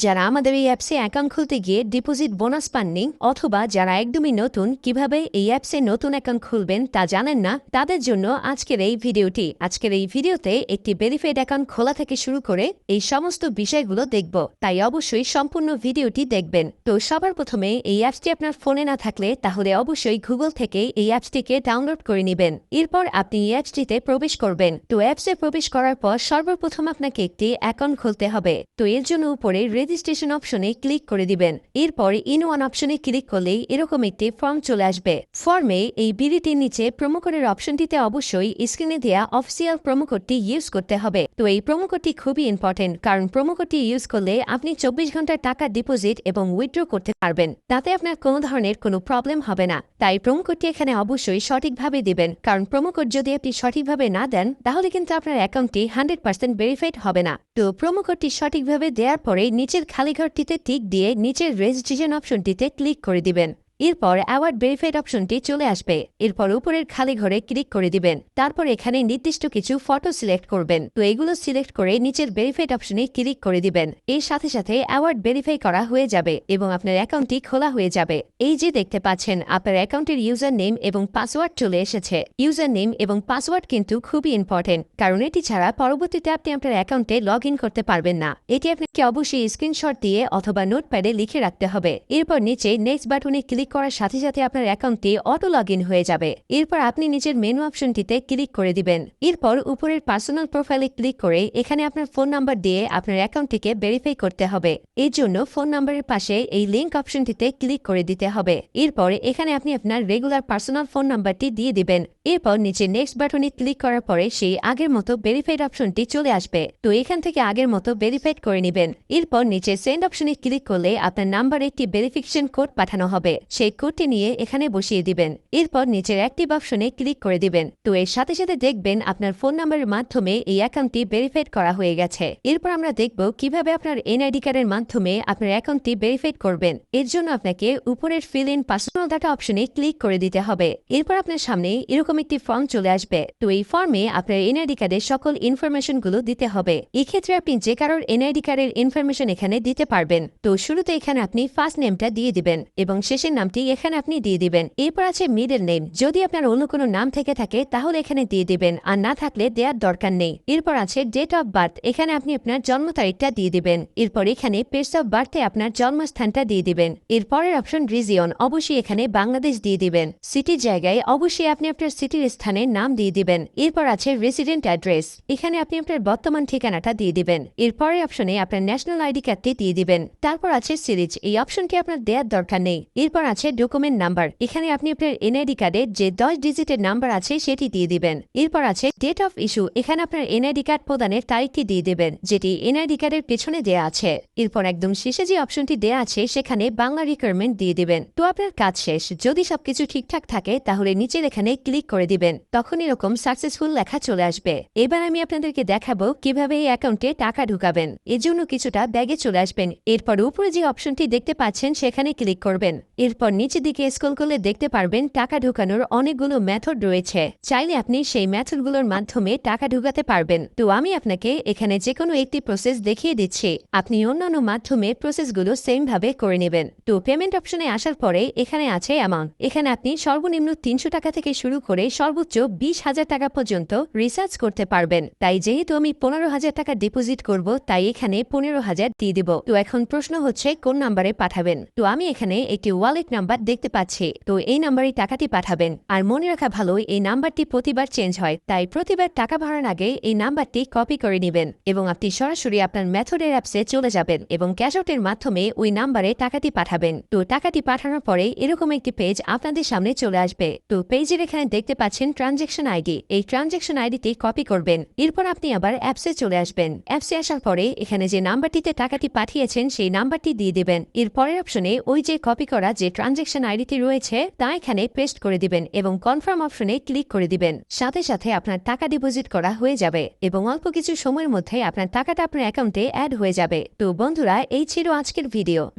যারা আমাদের এই অ্যাপসে অ্যাকাউন্ট খুলতে গিয়ে ডিপোজিট বোনাস পাননি অথবা যারা একদমই নতুন কিভাবে এই অ্যাপসে নতুন অ্যাকাউন্ট খুলবেন তা জানেন না, তাদের জন্য আজকের এই ভিডিওটি। আজকের এই ভিডিওতে একটি ভেরিফাইড অ্যাকাউন্ট খোলা থেকে শুরু করে এই সমস্ত বিষয়গুলো দেখব, তাই অবশ্যই সম্পূর্ণ ভিডিওটি দেখবেন। তো সবার প্রথমে এই অ্যাপসটি আপনার ফোনে না থাকলে তাহলে অবশ্যই গুগল থেকে এই অ্যাপসটিকে ডাউনলোড করে নেবেন। এরপর আপনি এই অ্যাপসটিতে প্রবেশ করবেন। তো অ্যাপসে প্রবেশ করার পর সর্বপ্রথম আপনাকে একটি অ্যাকাউন্ট খুলতে হবে। তো এর জন্য উপরে রেজিস্ট্রেশন অপশনে ক্লিক করে দিবেন। এরপর ইন ওয়ান অপশনে ক্লিক করলেই এরকম একটি ফর্ম চলে আসবে। ফর্মে এই বিলিটির নিচে প্রোমো কোডের অপশনটিতে অবশ্যই স্ক্রিনে দেওয়া অফিসিয়াল প্রোমো কোডটি ইউজ করতে হবে। তো এই প্রোমো কোডটি খুবই ইম্পর্টেন্ট, কারণ প্রোমো কোডটি ইউজ করলে আপনি 24 ঘন্টার টাকা ডিপোজিট এবং উইথড্র করতে পারবেন। তাতে আপনার কোনো ধরনের কোনো প্রবলেম হবে না। তাই প্রোমো কোডটি এখানে অবশ্যই সঠিকভাবে দিবেন, কারণ প্রোমো কোড যদি আপনি সঠিকভাবে না দেন তাহলে কিন্তু আপনার অ্যাকাউন্টটি 100% ভেরিফাইড হবে না। তো প্রোমো কোডটি সঠিকভাবে দেওয়ার পরে নিচের খালি ঘরটিতে টিক দিয়ে নিচের রেজিস্ট্রেশন অপশনটিতে ক্লিক করে দিবেন। এরপর অ্যাওয়ার্ড ভেরিফাইড অপশনটি চলে আসবে। এরপর উপরের খালি ঘরে ক্লিক করে দিবেন। তারপর এখানে নির্দিষ্ট কিছু ফটো সিলেক্ট করবেন। তো এগুলো সিলেক্ট করে নিচের ভেরিফাইড অপশনে ক্লিক করে দিবেন। এর সাথে সাথে অ্যাওয়ার্ড ভেরিফাই করা হয়ে যাবে এবং আপনার অ্যাকাউন্টটি খোলা হয়ে যাবে। এই যে দেখতে পাচ্ছেন আপনার অ্যাকাউন্টের ইউজার নেম এবং পাসওয়ার্ড চলে এসেছে। ইউজার নেম এবং পাসওয়ার্ড কিন্তু খুবই ইম্পর্টেন্ট, কারণ এটি ছাড়া পরবর্তীতে আপনি আপনার অ্যাকাউন্টে লগ ইন করতে পারবেন না। এটি আপনাকে অবশ্যই স্ক্রিনশট দিয়ে অথবা নোটপ্যাডে লিখে রাখতে হবে। এরপর নিচে নেক্সট বাটনে ক্লিক করার সাথে সাথে আপনার অ্যাকাউন্টটি অটো লগ ইন হয়ে যাবে। এরপর আপনি নিচের মেনু অপশনটিতে ক্লিক করে দিবেন। এরপর উপরের পার্সোনাল প্রোফাইলে ক্লিক করে এখানে আপনার ফোন নাম্বার দিয়ে আপনার অ্যাকাউন্টটিকে ভেরিফাই করতে হবে। এর জন্য ফোন নাম্বারের পাশে এই লিঙ্ক অপশনটিতে ক্লিক করে দিতে হবে। এরপর এখানে আপনি আপনার রেগুলার পার্সোনাল ফোন নাম্বারটি দিয়ে দিবেন। এরপর নিচে নেক্সট বাটনে ক্লিক করার পরে সেই আগের মতো ভেরিফাইড অপশনটি চলে আসবে। তো এখান থেকে আগের মতো ভেরিফাইড করে নেবেন। এরপর নিচে সেন্ড অপশনে ক্লিক করলে আপনার নাম্বারে একটি ভেরিফিকেশন কোড পাঠানো হবে। সেই কোডটি নিয়ে এখানে বসিয়ে দিবেন। এরপর নিচের অ্যাক্টিভ অপশনে ক্লিক করে দিবেন। তো এর সাথে সাথে দেখবেন আপনার ফোন নাম্বারের মাধ্যমে এই অ্যাকাউন্টটি ভেরিফাইড করা হয়ে গেছে। এরপর আমরা দেখব কিভাবে আপনার এনআইডি কার্ডের মাধ্যমে আপনার অ্যাকাউন্টটি ভেরিফাইড করবেন। এর জন্য আপনাকে উপরের ফিল ইন পার্সোনাল ডাটা অপশনে ক্লিক করে দিতে হবে। এরপর আপনার সামনে এরকম একটি ফর্ম চলে আসবে। তো এই ফর্মে আপনার এনআইডি কার্ডের সকল ইনফরমেশন গুলো দিতে হবে। এক্ষেত্রে আপনি যে কারোর এনআইডি কার্ডের ইনফরমেশন এখানে দিতে পারবেন। তো শুরুতে এখানে আপনি ফার্স্ট নেমটা দিয়ে দিবেন এবং শেষের নামটি এখানে আপনি দিয়ে দিবেন। এরপর আছে মিডল নেম। যদি আপনার অন্য কোনো নাম থেকে থাকে তাহলে এখানে দিয়ে দিবেন, আর না থাকলে দেওয়ার দরকার নেই। এরপর আছে ডেট অফ বার্থ। এখানে আপনি আপনার জন্ম তারিখটা দিয়ে দিবেন। এরপর এখানে প্লেস অফ বার্থে আপনার জন্মস্থানটা দিয়ে দিবেন। এরপরের অপশন রিজিয়ন, অবশ্যই এখানে বাংলাদেশ দিয়ে দিবেন। সিটির জায়গায় অবশ্যই আপনি আপনার সিটির স্থানের নাম দিয়ে দিবেন। এরপর আছে রেসিডেন্ট অ্যাড্রেস। এখানে আপনি আপনার বর্তমান ঠিকানাটা দিয়ে দিবেন। এরপরের অপশনে আপনার ন্যাশনাল আইডি কার্ডটি দিয়ে দিবেন। তারপর আছে সিরিজ, এই অপশনটি আপনার দেওয়ার দরকার নেই। এরপর আছে ডকুমেন্ট নাম্বার। এখানে আপনি আপনার এনআইডি কার্ডের যে 10 ডিজিটের নাম্বার আছে সেটি দিয়ে দিবেন। এরপর আছে ডেট অফ ইস্যু। এখানে আপনার এনআইডি কার্ড প্রদানের তারিখটি দিয়ে দেবেন, যেটি এনআইডি কার্ডের পেছনে দেয়া আছে। এরপর একদম শেষে যে অপশনটি দেয়া আছে সেখানে বাংলা রিকোয়ারমেন্ট দিয়ে দিবেন। তো আপনার কাজ শেষ। যদি সবকিছু ঠিকঠাক থাকে তাহলে নিচের এখানে ক্লিক করে দিবেন। তখন এরকম সাকসেসফুল লেখা চলে আসবে। এবার আমি আপনাদেরকে দেখাবো কিভাবে এই অ্যাকাউন্টে টাকা ঢুকাবেন। এর জন্য কিছুটা ব্যাগে চলে আসবেন। এরপর উপরে যে অপশনটি দেখতে পাচ্ছেন সেখানে ক্লিক করবেন। এরপর নিচের দিকে স্ক্রল করলে দেখতে পারবেন টাকা ঢুকানোর অনেকগুলো মেথড রয়েছে। চাইলে আপনি সেই মেথডগুলোর মাধ্যমে টাকা ঢুকাতে পারবেন। তো আমি আপনাকে এখানে যে কোনো একটি প্রসেস দেখিয়ে দিচ্ছি, আপনি অন্যান্য মাধ্যমে প্রসেসগুলো সেম ভাবে করে নেবেন। তো পেমেন্ট অপশনে আসার পরে এখানে আছে অ্যামাউন্ট। এখানে আপনি সর্বনিম্ন 300 টাকা থেকে শুরু করে সর্বোচ্চ 20,000 টাকা পর্যন্ত রিচার্জ করতে পারবেন। তাই যেহেতু আমি 15,000 টাকা ডিপোজিট করব, তাই এখানে 15,000 দিয়ে দিব। তো এখন প্রশ্ন হচ্ছে কোন নাম্বারে পাঠাবেন। তো আমি এখানে একটি ওয়ালেট নাম্বার দেখতে পাচ্ছি। তো এই নাম্বারে টাকাটি পাঠাবেন। আর মনে রাখা ভালো, এই নাম্বারটি প্রতিবার চেঞ্জ হয়, তাই প্রতিবার টাকা ভরার আগে এই নাম্বারটি কপি করে নেবেন এবং আপনি সরাসরি আপনার মেথডের অ্যাপসে চলে যাবেন এবং ক্যাশ আউটের মাধ্যমে ওই নাম্বারে টাকাটি পাঠাবেন। তো টাকাটি পাঠানোর পরে এরকম একটি পেজ আপনাদের সামনে চলে আসবে। তো পেজের এখানে দেখতে পাচ্ছেন ট্রানজ্যাকশন আইডি। এই ট্রানজ্যাকশন আইডিটি কপি করবেন। এরপর আপনি আবার অ্যাপসে চলে আসবেন। অ্যাপসে আসার পরে এখানে যে নাম্বারটিতে টাকাটি পাঠিয়েছেন সেই নাম্বারটি দিয়ে দিবেন। এর পরের অপশনে ওই যে কপি করা যে ট্রানজ্যাকশন আইডিটি রয়েছে তা এখানে পেস্ট করে দিবেন এবং কনফার্ম অপশনে ক্লিক করে দিবেন। সাথে সাথে আপনার টাকা ডিপোজিট করা হয়ে যাবে এবং অল্প কিছু সময়ের মধ্যে আপনার টাকাটা আপনার অ্যাকাউন্টে অ্যাড হয়ে যাবে। তো বন্ধুরা, এই ছিল আজকের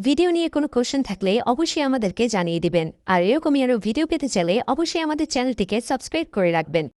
ভিডিও নিয়ে কোনো কোশ্চেন থাকলে অবশ্যই আমাদেরকে জানিয়ে দিবেন। আর এরকমই আরো ভিডিও পেতে চাইলে অবশ্যই আমাদের চ্যানেলটিকে সাবস্ক্রাইব করে রাখবেন।